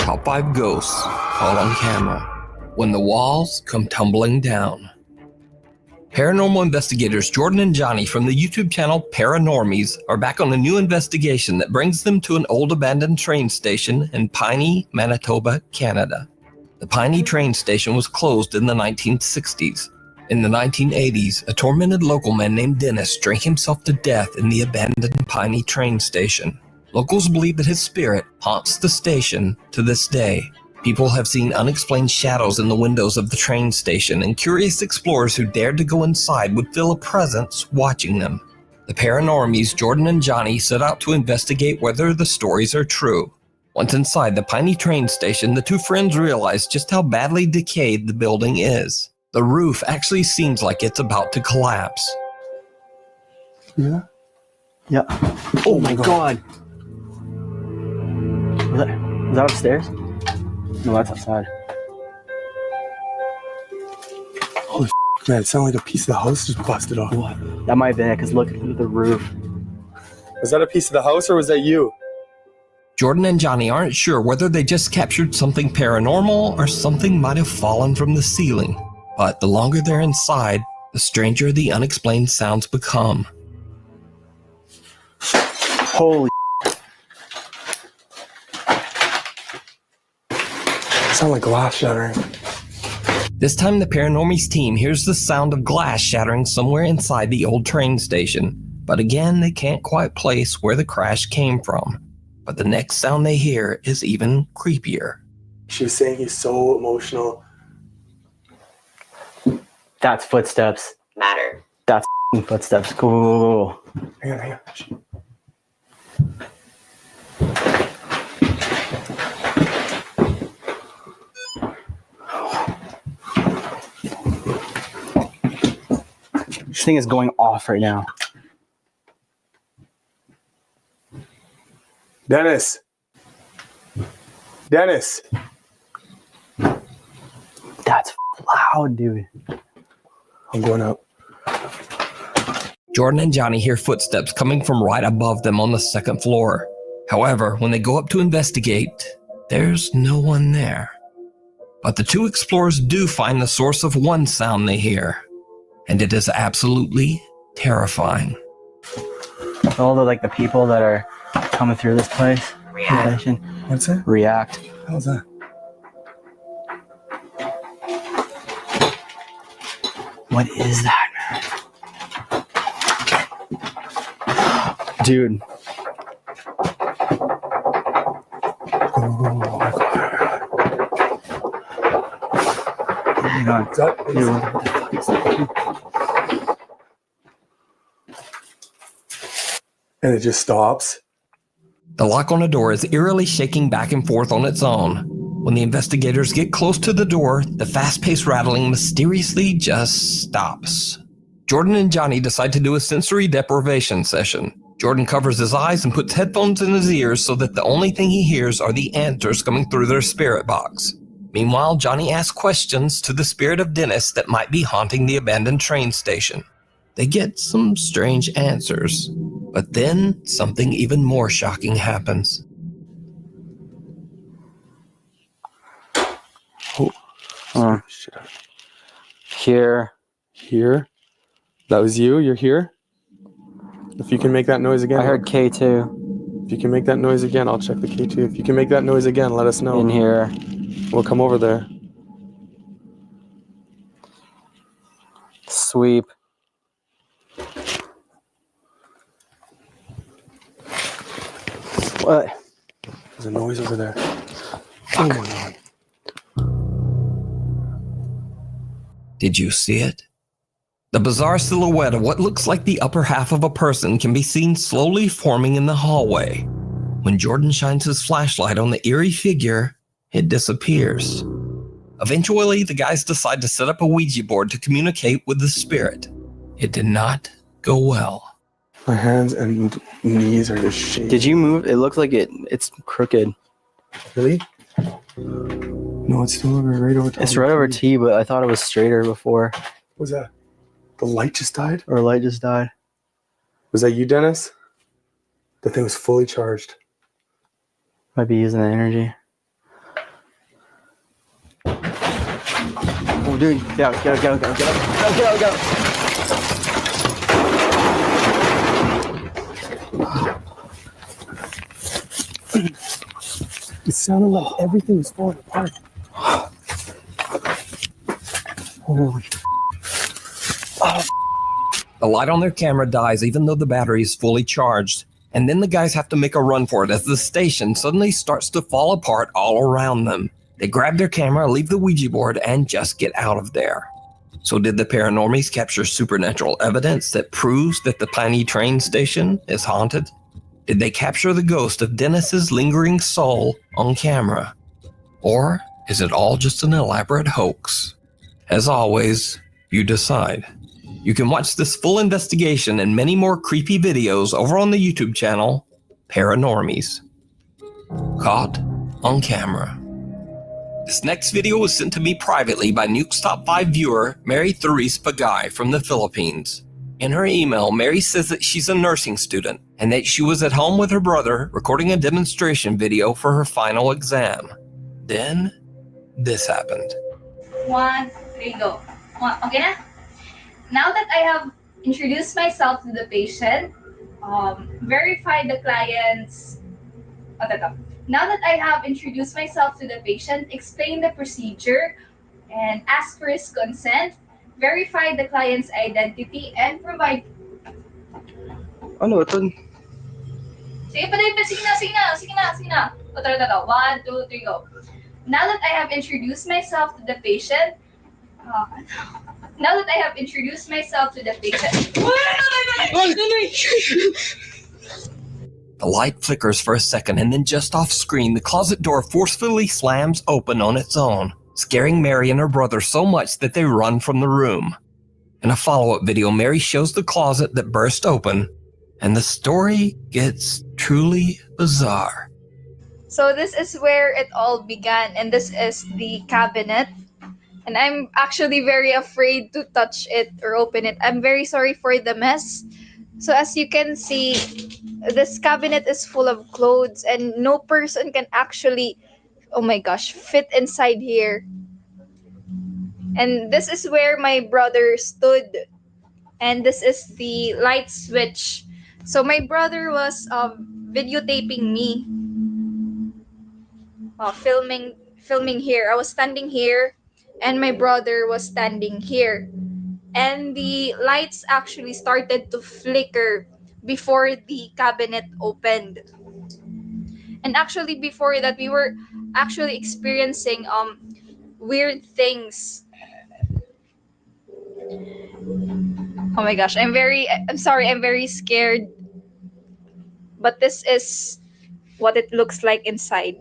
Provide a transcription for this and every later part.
Top 5 Ghosts Caught on Camera When the Walls Come Tumbling Down. Paranormal investigators Jordan and Johnny from the YouTube channel Paranormies are back on a new investigation that brings them to an old abandoned train station in Piney, Manitoba, Canada. The Piney train station was closed in the 1960s. In the 1980s, a tormented local man named Dennis drank himself to death in the abandoned Piney train station. Locals believe that his spirit haunts the station to this day. People have seen unexplained shadows in the windows of the train station, and curious explorers who dared to go inside would feel a presence watching them. The Paranormies, Jordan and Johnny, set out to investigate whether the stories are true. Once inside the Piney train station, the two friends realize just how badly decayed the building is. The roof actually seems like it's about to collapse. Yeah? Yeah. Oh my god. Was that upstairs? No, that's outside. Holy man, it sounded like a piece of the house just busted off. What? That might have been it, because look at the roof. Was that a piece of the house or was that you? Jordan and Johnny aren't sure whether they just captured something paranormal or something might have fallen from the ceiling. But the longer they're inside, the stranger the unexplained sounds become. Holy Sound like glass shattering. This time the Paranormies team hears the sound of glass shattering somewhere inside the old train station. But again, they can't quite place where the crash came from. But the next sound they hear is even creepier. She was saying he's so emotional. That's footsteps. Matter. That's footsteps. Cool. Hang on. This thing is going off right now. Dennis! That's loud, dude. I'm going up. Jordan and Johnny hear footsteps coming from right above them on the second floor. However, when they go up to investigate, there's no one there. But the two explorers do find the source of one sound they hear, and it is absolutely terrifying. All the people that are coming through this place. React. What's that? React. How's that? What is that, man? Dude. Oh my god. Hang on. Is that, Dude, what the fuck is that? and it just stops. The lock on a door is eerily shaking back and forth on its own. When the investigators get close to the door, the fast-paced rattling mysteriously just stops. Jordan and Johnny decide to do a sensory deprivation session. Jordan covers his eyes and puts headphones in his ears so that the only thing he hears are the answers coming through their spirit box. Meanwhile, Johnny asks questions to the spirit of Dennis that might be haunting the abandoned train station. They get some strange answers, but then something even more shocking happens. Shit. Here. Here? That was you? You're here? If you can make that noise again. I heard K2. If you can make that noise again, I'll check the K2. If you can make that noise again, let us know. In here. We'll come over there. Sweep. What? There's a noise over there. Oh my god. Did you see it? The bizarre silhouette of what looks like the upper half of a person can be seen slowly forming in the hallway. When Jordan shines his flashlight on the eerie figure, it disappears. Eventually, the guys decide to set up a Ouija board to communicate with the spirit. It did not go well. My hands and knees are just shaking. Did you move? It looks like it's crooked. Really? No, it's still right over top. It's right over T, but I thought it was straighter before. What was that? The light just died? Or light just died. Was that you, Dennis? The thing was fully charged. Might be using the energy. doing? Get out, get out, get out, get out, get out, get out, get out. It sounded like everything was falling apart. Holy. The light on their camera dies even though the battery is fully charged. And then the guys have to make a run for it as the station suddenly starts to fall apart all around them. They grab their camera, leave the Ouija board, and just get out of there. So did the Paranormies capture supernatural evidence that proves that the tiny train station is haunted? Did they capture the ghost of Dennis's lingering soul on camera? Or is it all just an elaborate hoax? As always, you decide. You can watch this full investigation and many more creepy videos over on the YouTube channel, Paranormies. Caught on camera. This next video was sent to me privately by Nuke's Top 5 viewer, Mary Therese Pagay from the Philippines. In her email, Mary says that she's a nursing student and that she was at home with her brother recording a demonstration video for her final exam. Then, this happened. 1, 3, go. Okay na? Now that I have introduced myself to the patient, verified the client's... Now that I have introduced myself to the patient, explained the procedure, and asked for his consent, verified the client's identity, and provide... Ano ito? Sige na. 1, 2, 3, go. Now that I have introduced myself to the patient, The light flickers for a second and then just off screen, the closet door forcefully slams open on its own, scaring Mary and her brother so much that they run from the room. In a follow-up video, Mary shows the closet that burst open, and the story gets truly bizarre. So this is where it all began, and this is the cabinet. And I'm actually very afraid to touch it or open it. I'm very sorry for the mess. So as you can see, this cabinet is full of clothes and no person can actually, oh my gosh, fit inside here. And this is where my brother stood. And this is the light switch. So my brother was videotaping me. Filming here. I was standing here and my brother was standing here. And the lights actually started to flicker before the cabinet opened. And actually before that, we were actually experiencing weird things. Oh my gosh, I'm very scared. But this is what it looks like inside.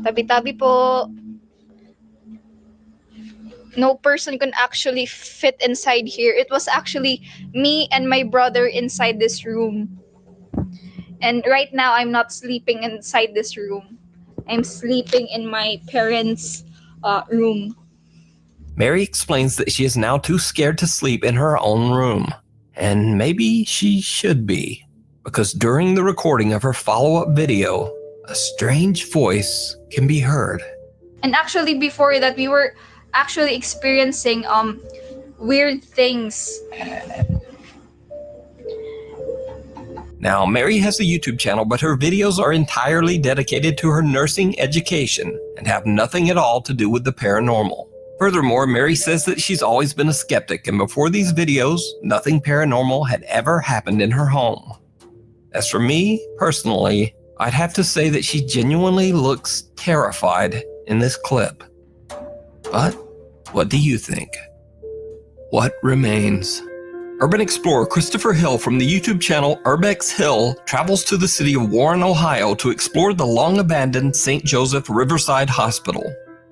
Tabi-tabi po. No person can actually fit inside here. It was actually me and my brother inside this room. And right now, I'm not sleeping inside this room. I'm sleeping in my parents' room. Mary explains that she is now too scared to sleep in her own room. And maybe she should be, because during the recording of her follow-up video, a strange voice can be heard. And actually before that, we were actually experiencing weird things. Now, Mary has a YouTube channel, but her videos are entirely dedicated to her nursing education and have nothing at all to do with the paranormal. Furthermore, Mary says that she's always been a skeptic, and before these videos, nothing paranormal had ever happened in her home. As for me, personally, I'd have to say that she genuinely looks terrified in this clip. But what do you think? What remains? Urban explorer Christopher Hill from the YouTube channel Urbex Hill travels to the city of Warren, Ohio to explore the long-abandoned St. Joseph Riverside Hospital.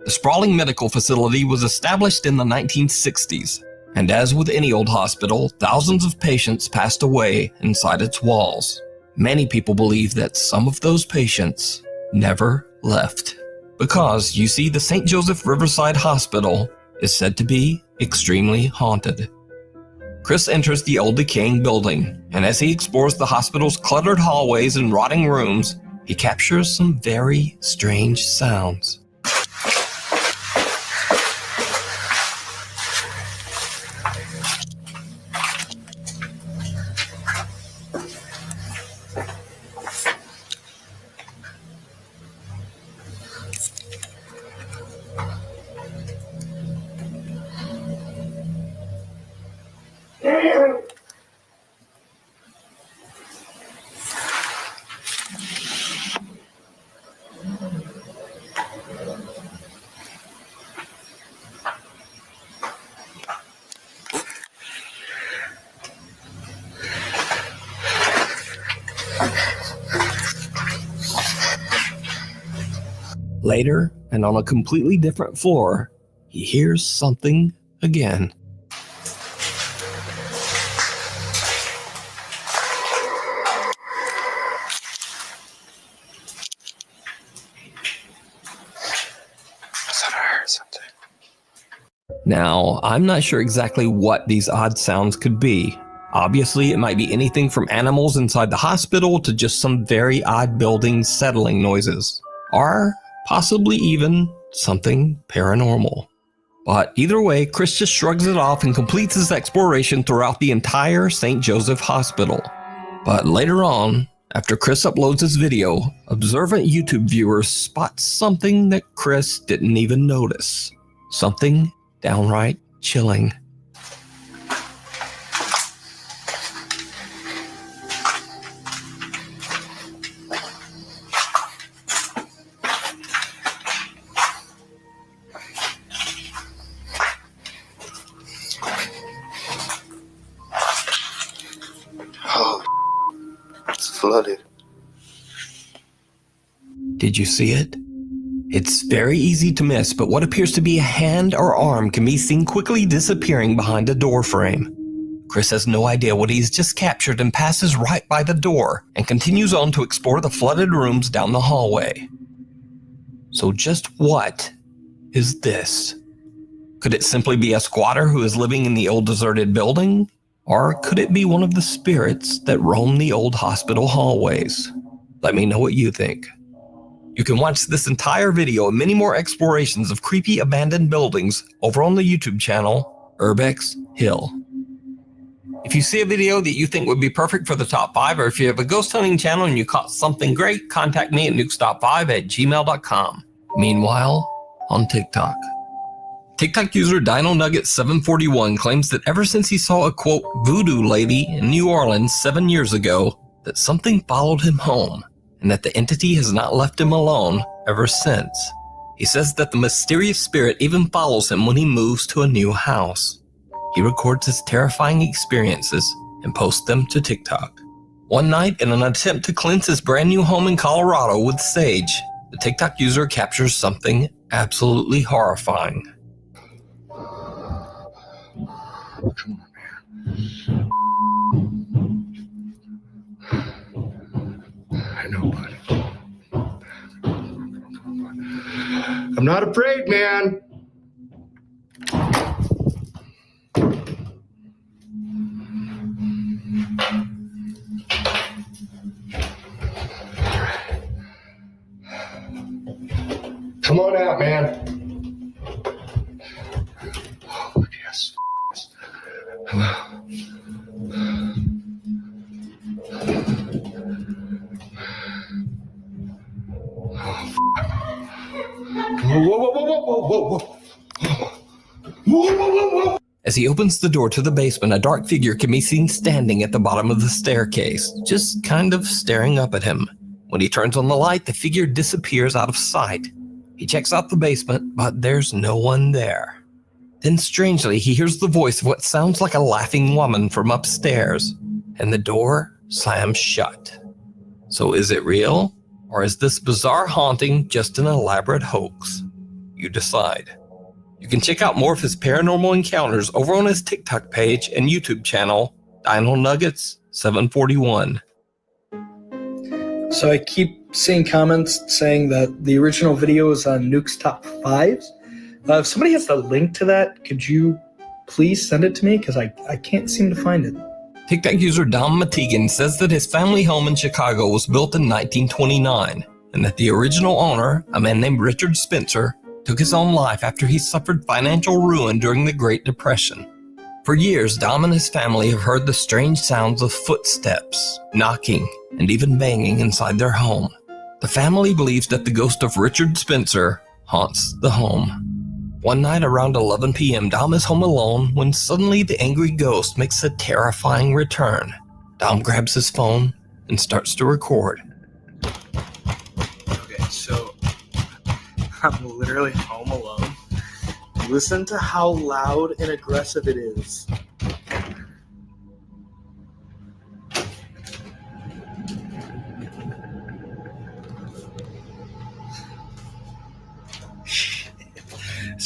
The sprawling medical facility was established in the 1960s, and as with any old hospital, thousands of patients passed away inside its walls. Many people believe that some of those patients never left. Because, you see, the St. Joseph Riverside Hospital is said to be extremely haunted. Chris enters the old decaying building, and as he explores the hospital's cluttered hallways and rotting rooms, he captures some very strange sounds. Later, and on a completely different floor, he hears something again. Now, I'm not sure exactly what these odd sounds could be. Obviously, it might be anything from animals inside the hospital to just some very odd buildings settling noises. Or possibly even something paranormal. But either way, Chris just shrugs it off and completes his exploration throughout the entire St. Joseph Hospital. But later on, after Chris uploads his video, observant YouTube viewers spot something that Chris didn't even notice. Something downright chilling. Oh, it's flooded. Did you see it? It's very easy to miss, but what appears to be a hand or arm can be seen quickly disappearing behind a door frame. Chris has no idea what he's just captured and passes right by the door and continues on to explore the flooded rooms down the hallway. So just what is this? Could it simply be a squatter who is living in the old deserted building? Or could it be one of the spirits that roam the old hospital hallways? Let me know what you think. You can watch this entire video and many more explorations of creepy abandoned buildings over on the YouTube channel, Urbex Hill. If you see a video that you think would be perfect for the top 5, or if you have a ghost hunting channel and you caught something great, contact me at nukestop5@gmail.com. Meanwhile, on TikTok. TikTok user DinoNugget741 claims that ever since he saw a, quote, voodoo lady in New Orleans 7 years ago, that something followed him home, and that the entity has not left him alone ever since. He says that the mysterious spirit even follows him when he moves to a new house. He records his terrifying experiences and posts them to TikTok. One night, in an attempt to cleanse his brand new home in Colorado with sage, the TikTok user captures something absolutely horrifying. Come on, man. I know, buddy. I'm not afraid, man. Come on out, man. Oh, yes. Hello. Whoa. Whoa. As he opens the door to the basement, a dark figure can be seen standing at the bottom of the staircase, just kind of staring up at him. When he turns on the light, the figure disappears out of sight. He checks out the basement, but there's no one there. Then strangely, he hears the voice of what sounds like a laughing woman from upstairs, and the door slams shut. So is it real? Or is this bizarre haunting just an elaborate hoax? You decide. You can check out more of his paranormal encounters over on his TikTok page and YouTube channel, DinoNuggets741. So I keep seeing comments saying that the original video is on Nuke's Top 5s. If somebody has the link to that, could you please send it to me? Because I can't seem to find it. TikTok user Dom Matigan says that his family home in Chicago was built in 1929, and that the original owner, a man named Richard Spencer, took his own life after he suffered financial ruin during the Great Depression. For years, Dom and his family have heard the strange sounds of footsteps, knocking, and even banging inside their home. The family believes that the ghost of Richard Spencer haunts the home. One night around 11 p.m., Dom is home alone when suddenly the angry ghost makes a terrifying return. Dom grabs his phone and starts to record. Okay, so I'm literally home alone. Listen to how loud and aggressive it is.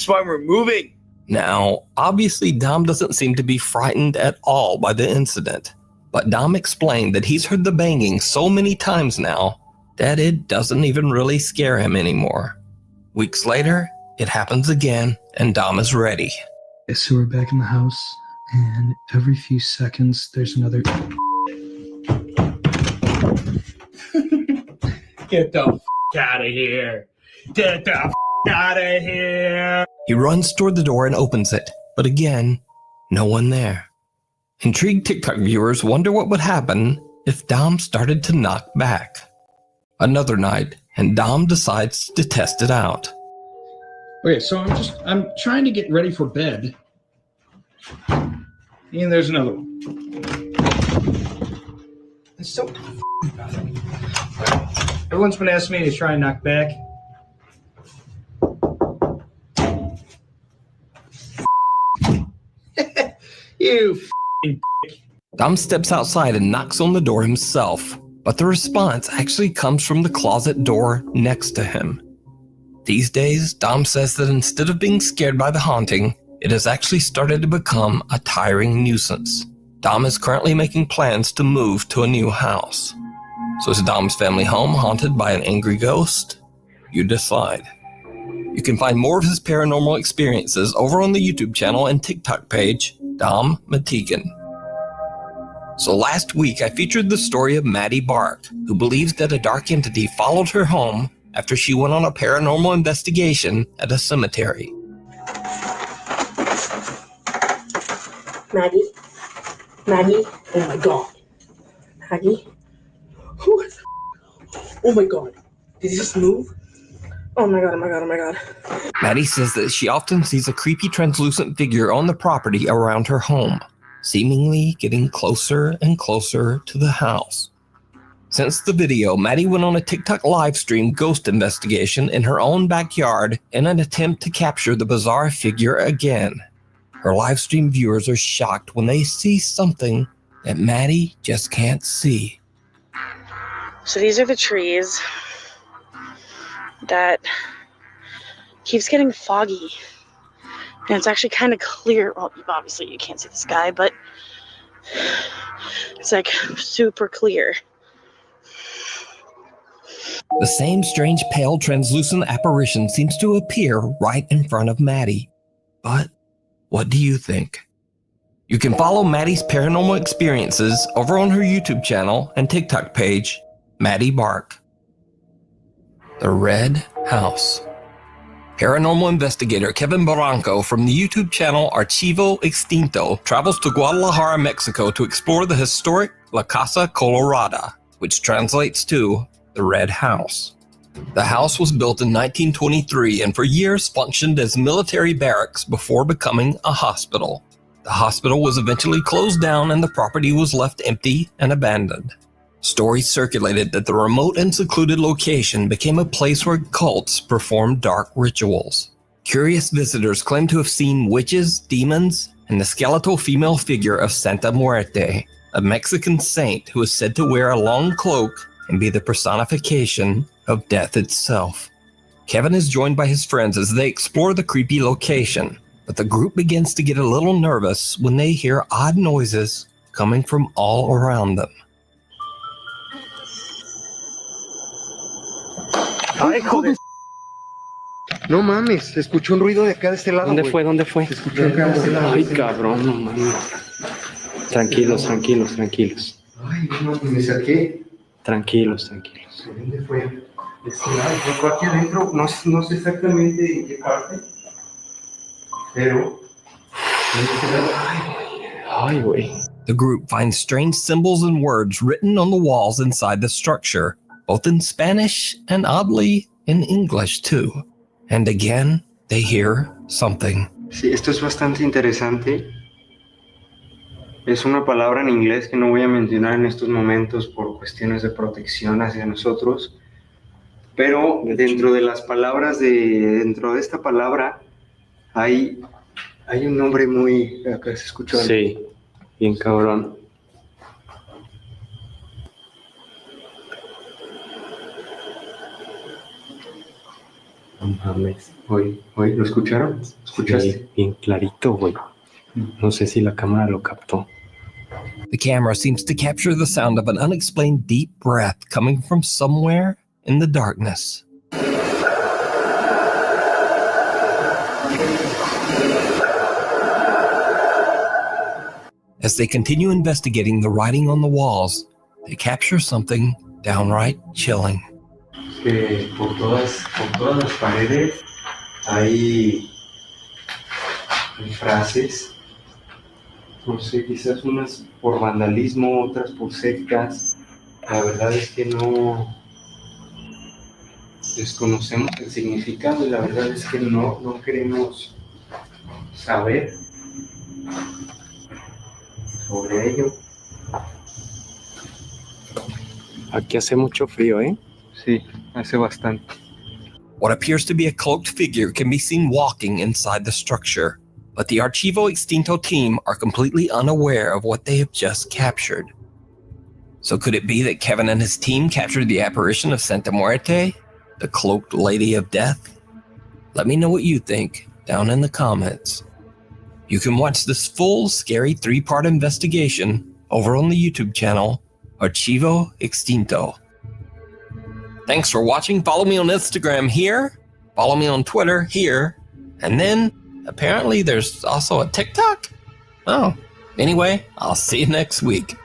That's why we're moving. Now, obviously, Dom doesn't seem to be frightened at all by the incident, but Dom explained that he's heard the banging so many times now that it doesn't even really scare him anymore. Weeks later, it happens again, and Dom is ready. Okay, so we're back in the house, and every few seconds there's another. Get the out of here! Get the out of here! He runs toward the door and opens it, but again, no one there. Intrigued TikTok viewers wonder what would happen if Dom started to knock back. Another night, and Dom decides to test it out. Okay, so I'm trying to get ready for bed. And there's another one. It's so nothing. Everyone's been asking me to try and knock back. You Dom steps outside and knocks on the door himself, but the response actually comes from the closet door next to him. These days, Dom says that instead of being scared by the haunting, it has actually started to become a tiring nuisance. Dom is currently making plans to move to a new house. So is Dom's family home haunted by an angry ghost? You decide. You can find more of his paranormal experiences over on the YouTube channel and TikTok page, Dom Matigan. So last week I featured the story of Maddie Bark, who believes that a dark entity followed her home after she went on a paranormal investigation at a cemetery. Maddie? Maddie? Oh my god. Maddie? Who is... Oh my god. Did he just move? Oh my god, oh my god, oh my god. Maddie says that she often sees a creepy translucent figure on the property around her home, seemingly getting closer and closer to the house. Since the video, Maddie went on a TikTok live stream ghost investigation in her own backyard in an attempt to capture the bizarre figure again. Her live stream viewers are shocked when they see something that Maddie just can't see. So these are the trees that keeps getting foggy. And it's actually kind of clear. Well, obviously you can't see the sky, but it's like super clear. The same strange pale translucent apparition seems to appear right in front of Maddie. But what do you think? You can follow Maddie's paranormal experiences over on her YouTube channel and TikTok page, Maddie Bark. The Red House. Paranormal investigator Kevin Barranco from the YouTube channel Archivo Extinto travels to Guadalajara, Mexico to explore the historic La Casa Colorada, which translates to the Red House. The house was built in 1923 and for years functioned as military barracks before becoming a hospital. The hospital was eventually closed down and the property was left empty and abandoned. Stories circulated that the remote and secluded location became a place where cults performed dark rituals. Curious visitors claim to have seen witches, demons, and the skeletal female figure of Santa Muerte, a Mexican saint who is said to wear a long cloak and be the personification of death itself. Kevin is joined by his friends as they explore the creepy location, but the group begins to get a little nervous when they hear odd noises coming from all around them. Ay, joder. No mames, escuché un ruido de acá de este lado. ¿Dónde güey. fue? ¿Dónde fue? Se escuchó acá de este lado. Ay, cabrón, no mames. Tranquilos, tranquilos, tranquilos. Ay, no, me acerqué. Tranquilos, tranquilos. ¿Dónde fue? De este lado. Fue aquí adentro. No sé exactamente en qué parte. Pero. Ay, güey. The group finds strange symbols and words written on the walls inside the structure, both in Spanish and oddly in English too. And again, they hear something. Sí, esto es bastante interesante. Es una palabra en inglés que no voy a mencionar en estos momentos por cuestiones de protección hacia nosotros, pero dentro de las palabras dentro de esta palabra hay un nombre muy... Acá se escuchó. Sí, bien cabrón. No mames. Oye, ¿lo escucharon? ¿Escuchaste? Sí, bien clarito, güey. No sé si la cámara lo captó. The camera seems to capture the sound of an unexplained deep breath coming from somewhere in the darkness. As they continue investigating the writing on the walls, they capture something downright chilling. Que por todas las paredes hay frases, no sé, quizás unas por vandalismo, otras por sectas. La verdad es que no desconocemos el significado y la verdad es que no queremos saber sobre ello. Aquí hace mucho frío, ¿eh? Sí, hace bastante. What appears to be a cloaked figure can be seen walking inside the structure, but the Archivo Extinto team are completely unaware of what they have just captured. So could it be that Kevin and his team captured the apparition of Santa Muerte, the cloaked Lady of Death? Let me know what you think down in the comments. You can watch this full, scary 3-part investigation over on the YouTube channel, Archivo Extinto. Thanks for watching. Follow me on Instagram here. Follow me on Twitter here. And then, apparently, there's also a TikTok? Oh, anyway, I'll see you next week.